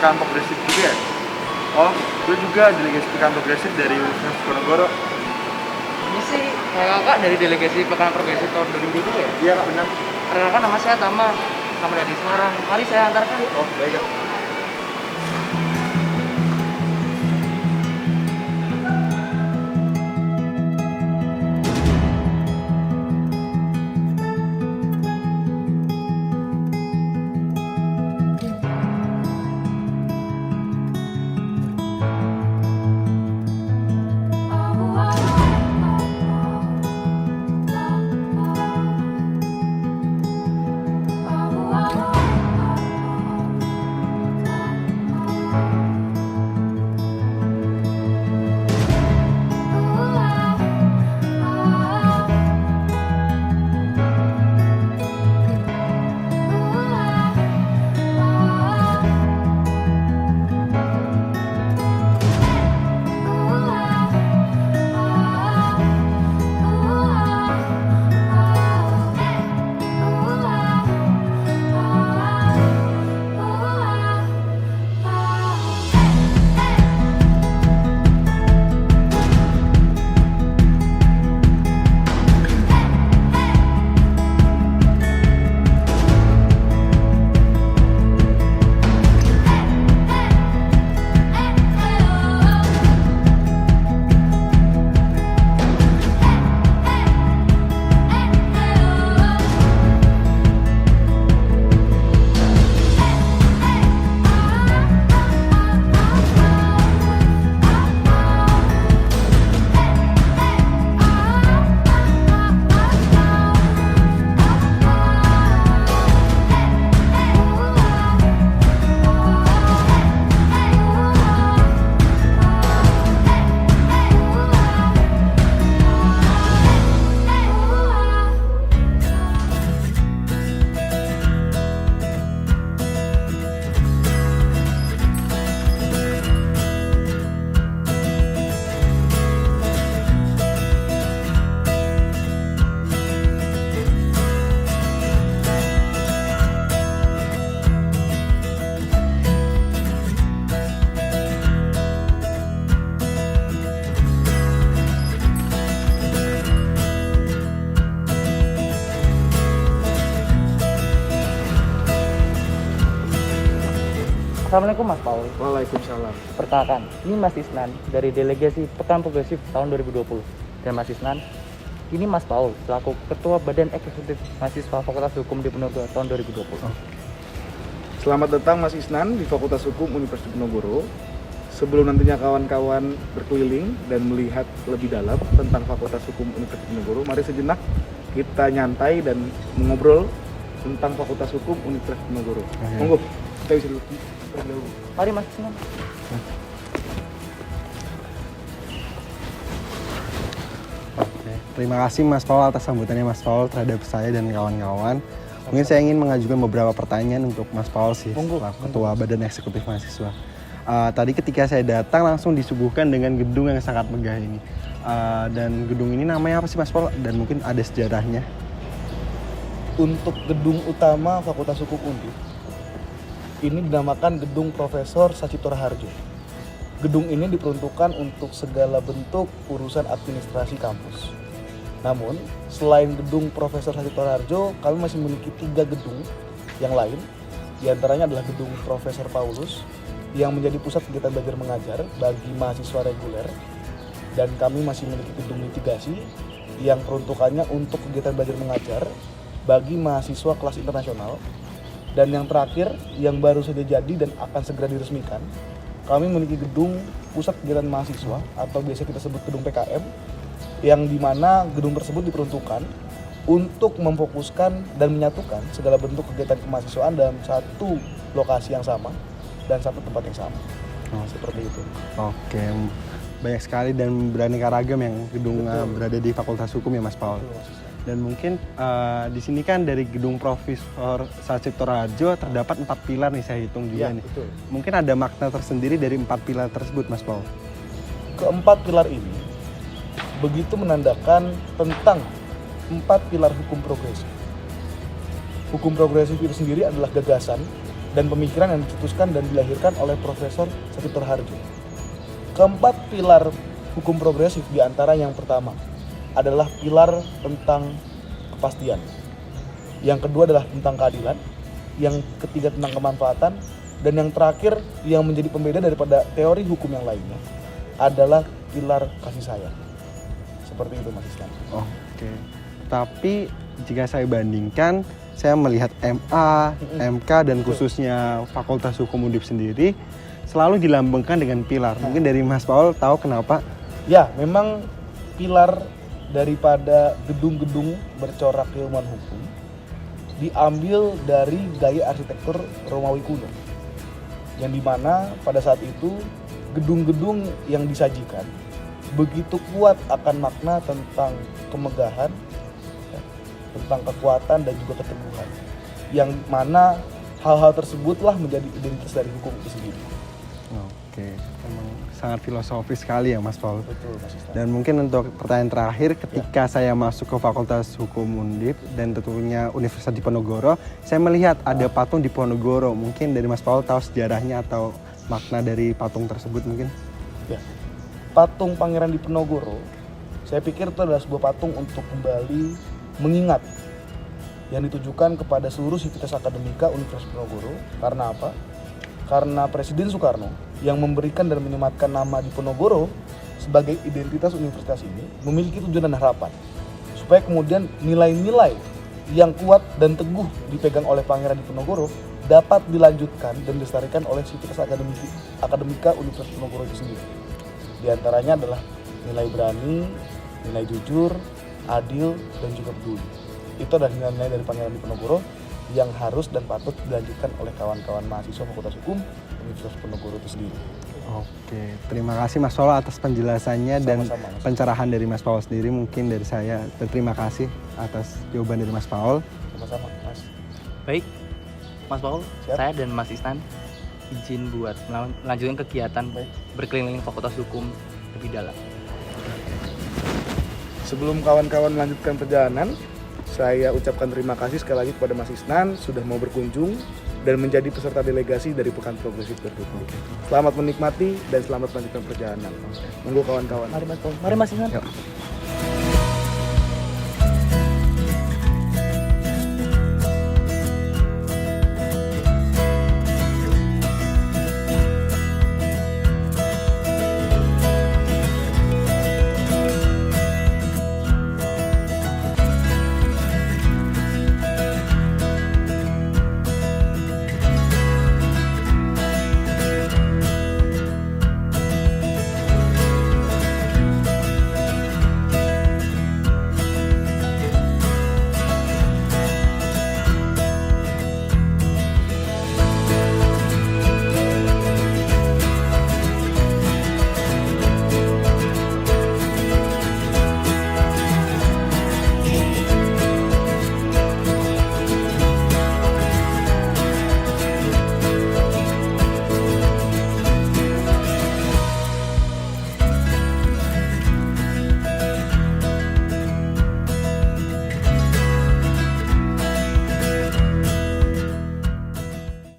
PKM Progresif juga ya? Oh, gue juga delegasi PKM Progresif dari Universitas Diponegoro. Ini sih kakak dari delegasi PKM Progresif tahun 2020 ya? Iya, benar. Perkenalkan nama saya Tama dari Semarang. Mari saya antarkan. Oh, baik. Assalamualaikum Mas Paul. Waalaikumsalam. Perkenalkan, ini Mas Isnan dari delegasi PKM Progresif tahun 2020. Dan Mas Isnan, ini Mas Paul selaku Ketua Badan Eksekutif Mahasiswa Fakultas Hukum Diponegoro tahun 2020. Selamat datang Mas Isnan di Fakultas Hukum Universitas Diponegoro. Sebelum nantinya kawan-kawan berkeliling dan melihat lebih dalam tentang Fakultas Hukum Universitas Diponegoro, mari sejenak kita nyantai dan mengobrol tentang Fakultas Hukum Universitas Diponegoro. Monggo, kita bisa duduk terlebih dahulu. Mari Mas Isnan. Oke, terima kasih Mas Paul atas sambutannya Mas Paul terhadap saya dan kawan-kawan. Mungkin saya ingin mengajukan beberapa pertanyaan untuk Mas Paul sih, selaku Ketua Badan Eksekutif Mahasiswa. Tadi ketika saya datang langsung disuguhkan dengan gedung yang sangat megah ini. Dan gedung ini namanya apa sih Mas Paul? Dan mungkin ada sejarahnya. Untuk gedung utama Fakultas Hukum Undi, ini dinamakan Gedung Profesor Sacito Raharjo. Gedung ini diperuntukkan untuk segala bentuk urusan administrasi kampus. Namun, selain gedung Profesor Sacito Raharjo, kami masih memiliki 3 gedung yang lain. Di antaranya adalah gedung Profesor Paulus yang menjadi pusat kegiatan belajar mengajar bagi mahasiswa reguler. Dan kami masih memiliki gedung litigasi yang peruntukannya untuk kegiatan belajar mengajar bagi mahasiswa kelas internasional. Dan yang terakhir, yang baru saja jadi dan akan segera diresmikan, kami memiliki gedung pusat kegiatan mahasiswa atau biasa kita sebut gedung PKM, yang dimana gedung tersebut diperuntukkan untuk memfokuskan dan menyatukan segala bentuk kegiatan kemahasiswaan dalam satu lokasi yang sama dan satu tempat yang sama. Seperti itu. Oke, banyak sekali dan beraneka ragam yang gedung berada di Fakultas Hukum ya Mas Paul. Betul. Dan mungkin di sini kan dari gedung Profesor Sacito Raharjo terdapat 4 pilar nih saya hitung juga nih. Betul. Mungkin ada makna tersendiri dari 4 pilar tersebut Mas Paul. Keempat pilar ini begitu menandakan tentang 4 pilar hukum progresif. Hukum progresif itu sendiri adalah gagasan dan pemikiran yang dicetuskan dan dilahirkan oleh Profesor Sacitor Harjo. Keempat pilar hukum progresif di antara yang pertama adalah pilar tentang kepastian. Yang kedua adalah tentang keadilan, yang ketiga tentang kemanfaatan, dan yang terakhir yang menjadi pembeda daripada teori hukum yang lainnya adalah pilar kasih sayang. Seperti itu Mas Islam. Oke. Tapi jika saya bandingkan, saya melihat MA, MK dan khususnya Fakultas Hukum Undip sendiri selalu dilambangkan dengan pilar. Mungkin dari Mas Paul tahu kenapa? Ya, memang pilar daripada gedung-gedung bercorak keilmuan hukum diambil dari gaya arsitektur Romawi kuno. Yang dimana pada saat itu gedung-gedung yang disajikan begitu kuat akan makna tentang kemegahan, tentang kekuatan dan juga keteguhan. Yang mana hal-hal tersebutlah menjadi identitas dari hukum itu sendiri. Oke, emang sangat filosofis sekali ya Mas Paul. Betul Mas Islam. Dan mungkin untuk pertanyaan terakhir, ketika saya masuk ke Fakultas Hukum Undip dan tentunya Universitas Diponegoro, saya melihat ada patung Diponegoro. Mungkin dari Mas Paul tahu sejarahnya atau makna dari patung tersebut mungkin? Ya. Patung Pangeran Diponegoro, saya pikir itu adalah sebuah patung untuk kembali mengingat yang ditujukan kepada seluruh sivitas akademika Universitas Diponegoro. Karena apa? Karena Presiden Soekarno yang memberikan dan menyematkan nama Diponegoro sebagai identitas universitas ini memiliki tujuan dan harapan supaya kemudian nilai-nilai yang kuat dan teguh dipegang oleh Pangeran Diponegoro dapat dilanjutkan dan dilestarikan oleh sivitas akademika Universitas Diponegoro itu sendiri. Di antaranya adalah nilai berani, nilai jujur, adil, dan juga peduli. Itu adalah nilai-nilai dari Pangeran Diponegoro yang harus dan patut dilanjutkan oleh kawan-kawan mahasiswa Fakultas Hukum Universitas Diponegoro itu sendiri. Oke, terima kasih Mas Paul atas penjelasannya dan Sama-sama, Mas. pencerahan dari Mas Paul sendiri. Mungkin dari saya berterima kasih atas jawaban dari Mas Paul. Sama-sama, Mas. Baik, Mas Paul, Siap. saya dan Mas Isnan izin buat melanjutkan kegiatan Baik. berkeliling Fakultas Hukum lebih dalam. Sebelum kawan-kawan melanjutkan perjalanan, saya ucapkan terima kasih sekali lagi kepada Mas Isnan sudah mau berkunjung dan menjadi peserta delegasi dari Pekan Progresif Berdukung. Selamat menikmati dan selamat melanjutkan perjalanan. Monggo kawan-kawan. Mari Mas Paul, mari Mas Isnan. Yuk.